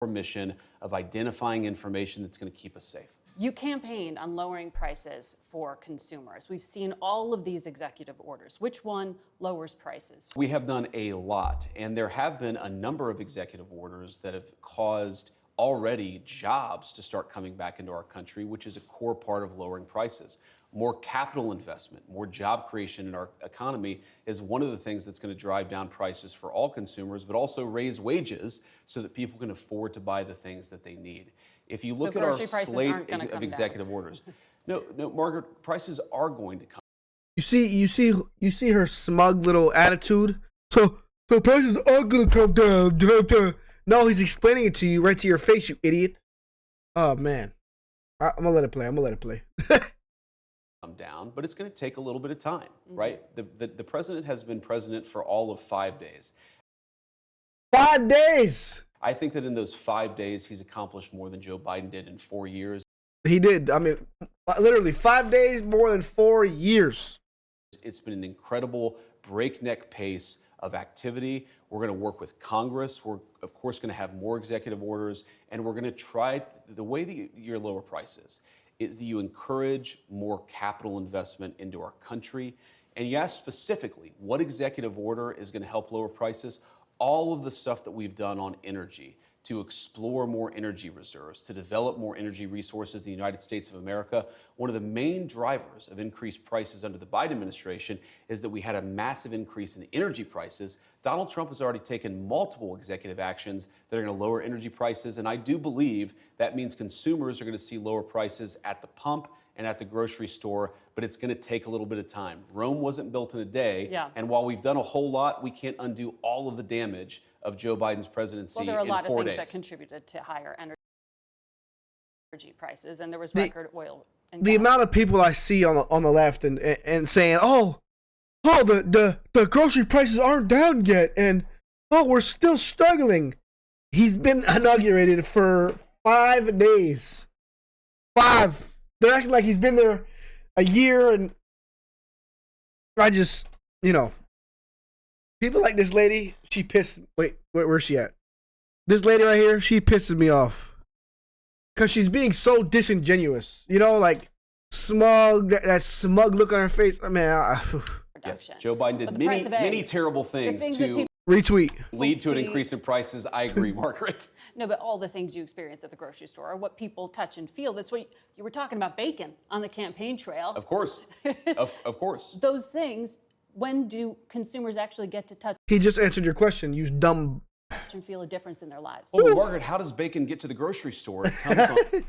mission of identifying information that's going to keep us safe. You campaigned on lowering prices for consumers. We've seen all of these executive orders. Which one lowers prices? We have done a lot, and there have been a number of executive orders that have caused already jobs to start coming back into our country, which is a core part of lowering prices. More capital investment, more job creation in our economy is one of the things that's going to drive down prices for all consumers, but also raise wages so that people can afford to buy the things that they need. If you look at our slate of executive orders, no, Margaret, prices are going to come. You see her smug little attitude. So prices are going to come down. No, he's explaining it to you right to your face, you idiot. Oh man, I'm gonna let it play. Come down, but it's going to take a little bit of time, right? The president has been president for all of 5 days. 5 days. I think that in those 5 days, he's accomplished more than Joe Biden did in 4 years. He did. I mean, literally 5 days, more than 4 years. It's been an incredible breakneck pace of activity. We're going to work with Congress. We're, of course, going to have more executive orders, and we're going to try the way that you lower prices is that you encourage more capital investment into our country. And you ask specifically, what executive order is going to help lower prices? All of the stuff that we've done on energy, to explore more energy reserves, to develop more energy resources in the United States of America. One of the main drivers of increased prices under the Biden administration is that we had a massive increase in energy prices. Donald Trump has already taken multiple executive actions that are going to lower energy prices, and I do believe that means consumers are going to see lower prices at the pump and at the grocery store, but it's going to take a little bit of time. Rome wasn't built in a day, and while we've done a whole lot, we can't undo all of the damage of Joe Biden's presidency in 4 days. Well, there are a lot of things that contributed to higher energy prices, and there was record oil and the gas. amount of people I see on the left and saying, the grocery prices aren't down yet, and we're still struggling. He's been inaugurated for 5 days. 5. They're acting like he's been there a year, and I just, people like this lady, she pisses. Wait, where's she at? This lady right here, she pisses me off. Because she's being so disingenuous. like smug, that smug look on her face. I mean, yes, Joe Biden did many terrible things to retweet lead to an increase in prices. I agree, Margaret. No, but all the things you experience at the grocery store are what people touch and feel. That's what you were talking about, bacon on the campaign trail. Of course, of course. Those things, when do consumers actually get to touch? He just answered your question, you dumb. And feel a difference in their lives. Oh, Margaret, how does bacon get to the grocery store? It comes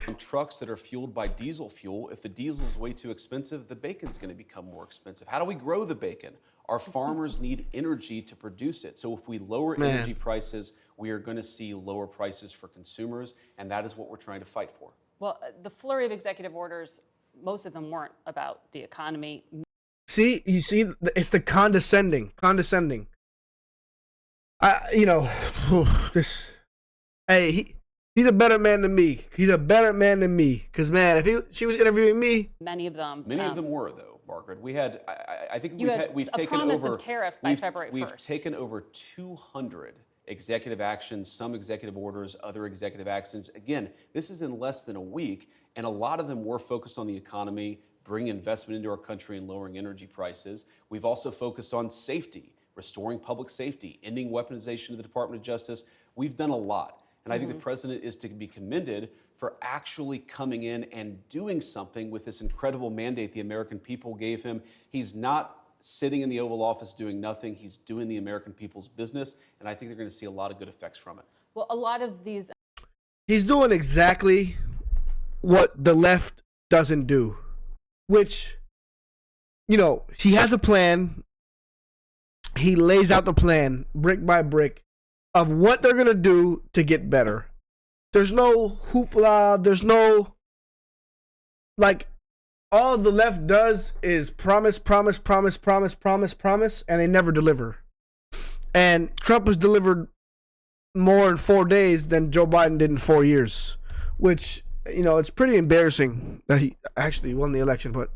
on trucks that are fueled by diesel fuel. If the diesel is way too expensive, the bacon's going to become more expensive. How do we grow the bacon? Our farmers need energy to produce it. So if we lower energy prices, we are going to see lower prices for consumers, and that is what we're trying to fight for. Well, the flurry of executive orders, most of them weren't about the economy. See, it's the condescending. He's a better man than me. Because, man, if she was interviewing me. Many of them were, though, Margaret. We had, I think we've taken promise of tariffs by February 1st. We've taken over 200 executive actions, some executive orders, other executive actions. Again, this is in less than a week, and a lot of them were focused on the economy, bringing investment into our country and lowering energy prices. We've also focused on safety, restoring public safety, ending weaponization of the Department of Justice. We've done a lot. And I think the president is to be commended for actually coming in and doing something with this incredible mandate the American people gave him. He's not sitting in the Oval Office doing nothing. He's doing the American people's business. And I think they're going to see a lot of good effects from it. Well, a lot of these. He's doing exactly what the left doesn't do, which, he has a plan. He lays out the plan brick by brick of what they're going to do to get better. There's no hoopla. There's no, all the left does is promise, and they never deliver. And Trump has delivered more in 4 days than Joe Biden did in 4 years, which, it's pretty embarrassing that he actually won the election. But,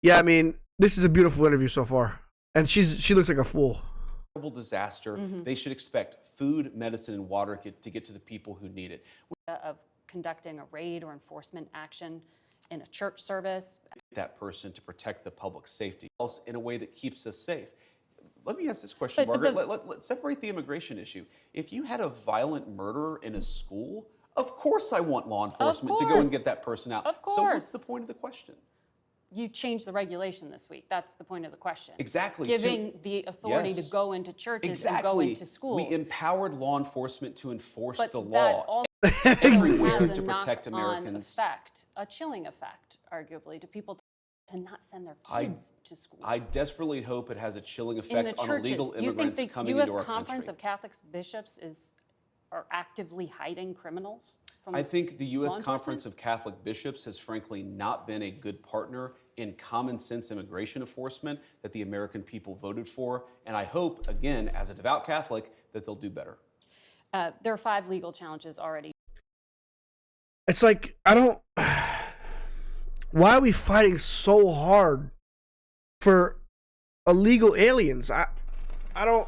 yeah, I mean, this is a beautiful interview so far. And she looks like a fool. disaster. They should expect food, medicine, and water to get to the people who need it. Of conducting a raid or enforcement action in a church service. That person to protect the public safety else in a way that keeps us safe. Let me ask this question, Margaret. Let's separate the immigration issue. If you had a violent murderer in a school, of course I want law enforcement to go and get that person out. Of course. So what's the point of the question? You changed the regulation this week. That's the point of the question. Exactly. Giving the authority to go into churches and go into schools. We empowered law enforcement to enforce but the that law also everywhere has to a protect knock-on Americans. effect, a chilling effect, arguably, to people to not send their kids to school. I desperately hope it has a chilling In the effect on churches, illegal you immigrants think the coming U.S. into our Conference country. of Catholic Bishops are actively hiding criminals from I think the U.S. law Conference enforcement? of Catholic Bishops has frankly not been a good partner in common sense immigration enforcement that the American people voted for. And I hope, again, as a devout Catholic, that they'll do better. There are 5 legal challenges already. It's like, I don't. Why are we fighting so hard for illegal aliens? I don't.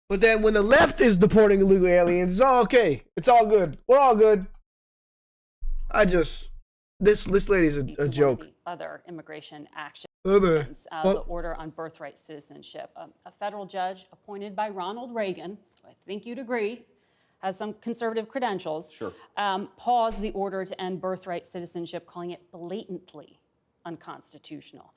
But then when the left is deporting illegal aliens, it's all okay. It's all good. We're all good. This lady's a joke. The other immigration actions, The the order on birthright citizenship. A federal judge appointed by Ronald Reagan, I think you'd agree, has some conservative credentials, Sure. paused the order to end birthright citizenship, calling it blatantly unconstitutional.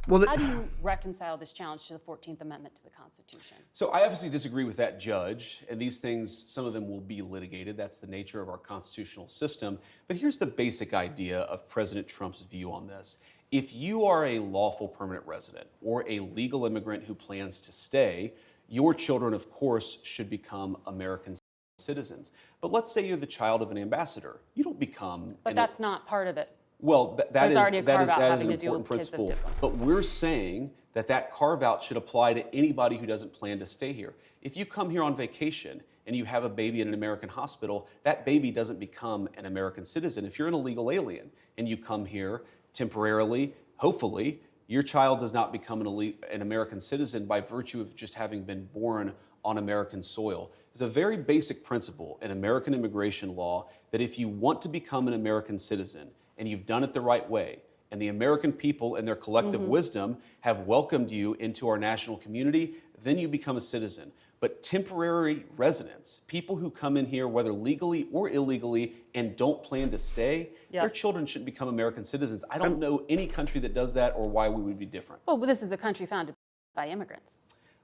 How do you reconcile this challenge to the 14th Amendment to the Constitution? So I obviously disagree with that judge, and these things, some of them will be litigated. That's the nature of our constitutional system. But here's the basic idea of President Trump's view on this. If you are a lawful permanent resident or a legal immigrant who plans to stay, your children, of course, should become American citizens. But let's say you're the child of an ambassador. You don't become... But that's not part of it. Well, that There's is already a carve-out an having to do important with kids of principle. different But we're saying that carve-out should apply to anybody who doesn't plan to stay here. If you come here on vacation and you have a baby in an American hospital, that baby doesn't become an American citizen. If you're an illegal alien and you come here temporarily, hopefully, your child does not become an American citizen by virtue of just having been born on American soil. It's a very basic principle in American immigration law that if you want to become an American citizen, and you've done it the right way, and the American people in their collective wisdom have welcomed you into our national community, then you become a citizen. But temporary residents, people who come in here, whether legally or illegally, and don't plan to stay, their children shouldn't become American citizens. I don't know any country that does that or why we would be different. Well, this is a country founded by immigrants.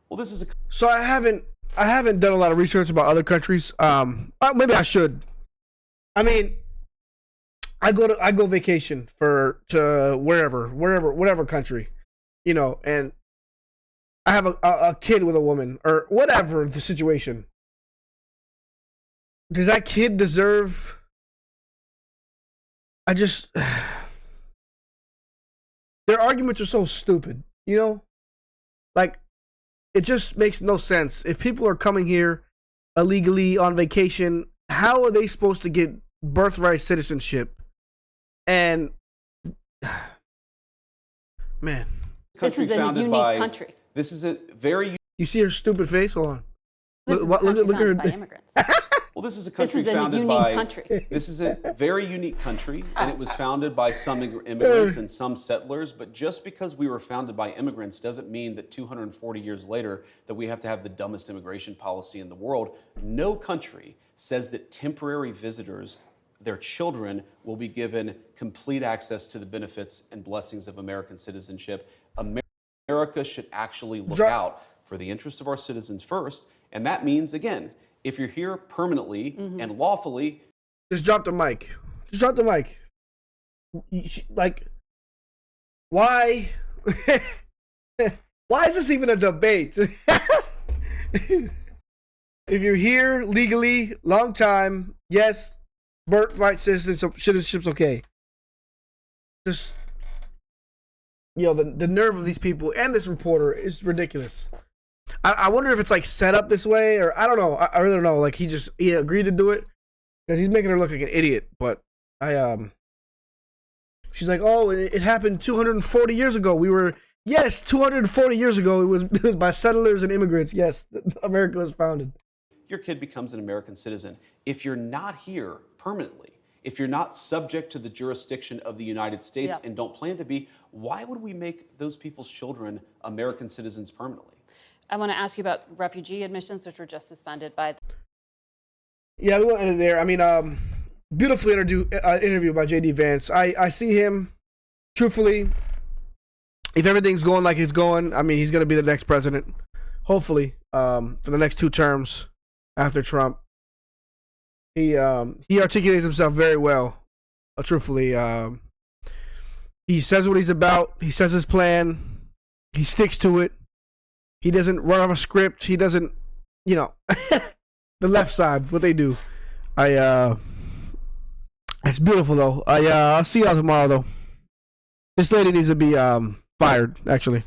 Well, this is a... So I haven't done a lot of research about other countries. Maybe I should. I mean, I go vacation to whatever country, and I have a kid with a woman or whatever the situation. Does that kid deserve? Their arguments are so stupid, like it just makes no sense. If people are coming here illegally on vacation, how are they supposed to get birthright citizenship? And man, This is a unique country. This is a very... You see her stupid face? Hold on. This is a country founded by immigrants. Well, this is a country This is a founded unique by... country. This is a very unique country, and it was founded by some immigrants and some settlers. But just because we were founded by immigrants doesn't mean that 240 years later that we have to have the dumbest immigration policy in the world. No country says that temporary visitors, their children, will be given complete access to the benefits and blessings of American citizenship. America should actually look out for the interests of our citizens first. And that means, again, if you're here permanently and lawfully... Just drop the mic. Just drop the mic. Like, why? Why is this even a debate? If you're here legally, long time, yes, birthright citizenship's okay. Just, the nerve of these people and this reporter is ridiculous. I wonder if it's like set up this way, or I don't know. I really don't know. Like he agreed to do it because he's making her look like an idiot. But she's like, oh, it happened 240 years ago. We were Yes, 240 years ago, it was by settlers and immigrants. Yes, America was founded. Your kid becomes an American citizen. If you're not here permanently, if you're not subject to the jurisdiction of the United States and don't plan to be, why would we make those people's children American citizens permanently? I want to ask you about refugee admissions, which were just suspended by. Yeah, we won't end it there. I mean, beautifully interview by J.D. Vance. I see him, truthfully, if everything's going like it's going, I mean, he's going to be the next president, hopefully, for the next 2 terms after Trump. He articulates himself very well, truthfully. He says what he's about. He says his plan. He sticks to it. He doesn't run off a script. He doesn't, the left side, what they do. It's beautiful, though. I'll see y'all tomorrow, though. This lady needs to be fired, actually.